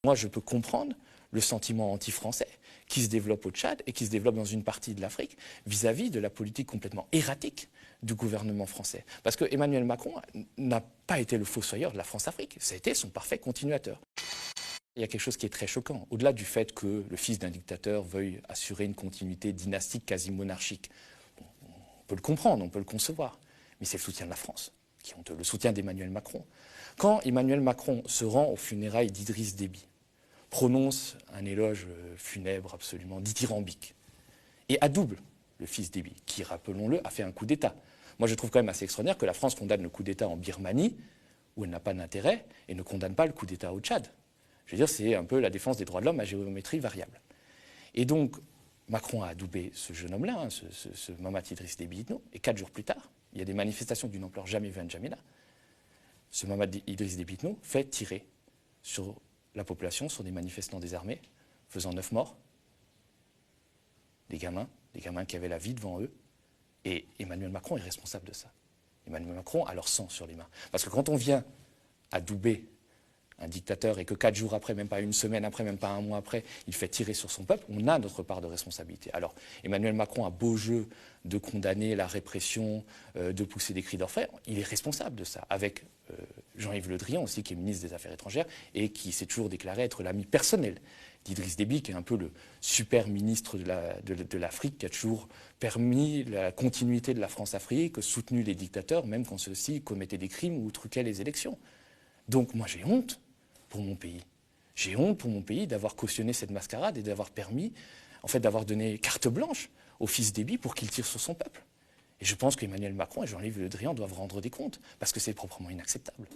Moi, je peux comprendre le sentiment anti-français qui se développe au Tchad et qui se développe dans une partie de l'Afrique vis-à-vis de la politique complètement erratique du gouvernement français. Parce que Emmanuel Macron n'a pas été le fossoyeur de la France-Afrique, ça a été son parfait continuateur. Il y a quelque chose qui est très choquant, au-delà du fait que le fils d'un dictateur veuille assurer une continuité dynastique quasi monarchique. Bon, on peut le comprendre, on peut le concevoir, mais c'est le soutien de la France, qui ont le soutien d'Emmanuel Macron. Quand Emmanuel Macron se rend aux funérailles d'Idriss Déby, prononce un éloge funèbre absolument dithyrambique, et adoube le fils Déby, qui, rappelons-le, a fait un coup d'État. Moi, je trouve quand même assez extraordinaire que la France condamne le coup d'État en Birmanie, où elle n'a pas d'intérêt, et ne condamne pas le coup d'État au Tchad. Je veux dire, c'est un peu la défense des droits de l'homme à géométrie variable. Et donc, Macron a adoubé ce jeune homme-là, ce Mahamat Idriss Déby Itno, et 4 jours plus tard, il y a des manifestations d'une ampleur jamais vue à N'Djamena. Ce Mahamat Idriss Déby Itno fait tirer sur la population, sur des manifestants désarmés, faisant 9 morts, des gamins qui avaient la vie devant eux, et Emmanuel Macron est responsable de ça. Emmanuel Macron a leur sang sur les mains. Parce que quand on vient adouber un dictateur et que 4 jours après, même pas une semaine après, même pas un mois après, il fait tirer sur son peuple, on a notre part de responsabilité. Alors, Emmanuel Macron a beau jeu de condamner la répression, de pousser des cris d'orfraie, il est responsable de ça, avec Jean-Yves Le Drian aussi, qui est ministre des Affaires étrangères et qui s'est toujours déclaré être l'ami personnel d'Idriss Déby, qui est un peu le super ministre de l'Afrique, qui a toujours permis la continuité de la France-Afrique, soutenu les dictateurs, même quand ceux-ci commettaient des crimes ou truquaient les élections. Donc moi j'ai honte pour mon pays. J'ai honte pour mon pays d'avoir cautionné cette mascarade et d'avoir permis, en fait, d'avoir donné carte blanche au fils Déby pour qu'il tire sur son peuple. Et je pense qu'Emmanuel Macron et Jean-Yves Le Drian doivent rendre des comptes, parce que c'est proprement inacceptable.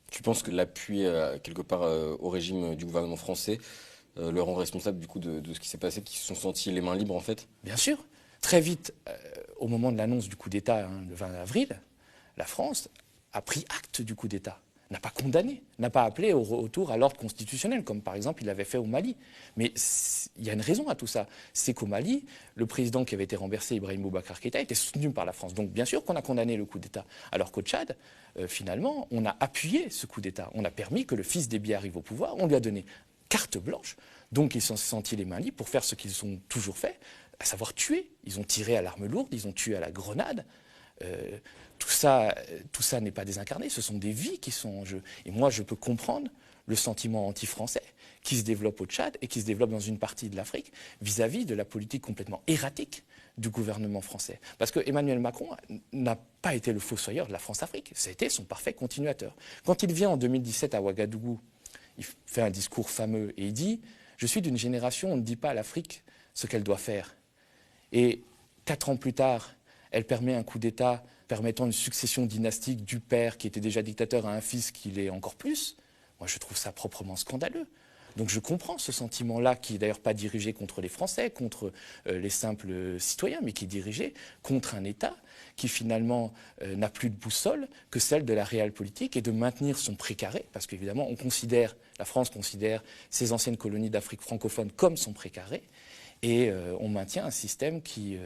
Tu penses que l'appui, quelque part, au régime du gouvernement français le rend responsable du coup de ce qui s'est passé, qui se sont sentis les mains libres en fait? Bien sûr. Très vite, au moment de l'annonce du coup d'État, le 20 avril, la France a pris acte du coup d'État, n'a pas condamné, n'a pas appelé au retour à l'ordre constitutionnel, comme par exemple il l'avait fait au Mali. Mais il y a une raison à tout ça, c'est qu'au Mali, le président qui avait été renversé, Ibrahim Boubacar Keïta, était soutenu par la France. Donc bien sûr qu'on a condamné le coup d'État, alors qu'au Tchad, finalement, on a appuyé ce coup d'État. On a permis que le fils Déby arrive au pouvoir, on lui a donné carte blanche, donc ils se sont sentis les mains libres pour faire ce qu'ils ont toujours fait, à savoir tuer. Ils ont tiré à l'arme lourde, ils ont tué à la grenade. Tout ça n'est pas désincarné, ce sont des vies qui sont en jeu. Et moi, je peux comprendre le sentiment anti-français qui se développe au Tchad et qui se développe dans une partie de l'Afrique vis-à-vis de la politique complètement erratique du gouvernement français. Parce que Emmanuel Macron n'a pas été le fossoyeur de la France-Afrique, ça a été son parfait continuateur. Quand il vient en 2017 à Ouagadougou, il fait un discours fameux et il dit « Je suis d'une génération, on ne dit pas à l'Afrique ce qu'elle doit faire ». Et 4 ans plus tard, elle permet un coup d'État permettant une succession dynastique du père qui était déjà dictateur à un fils qui l'est encore plus. Moi, je trouve ça proprement scandaleux. Donc je comprends ce sentiment-là, qui n'est d'ailleurs pas dirigé contre les Français, contre les simples citoyens, mais qui est dirigé contre un État qui finalement n'a plus de boussole que celle de la réelle politique et de maintenir son précaré, parce qu'évidemment, la France considère ses anciennes colonies d'Afrique francophone comme son précaré, et on maintient un système qui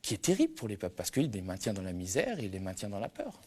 est terrible pour les peuples, parce qu'il les maintient dans la misère et il les maintient dans la peur.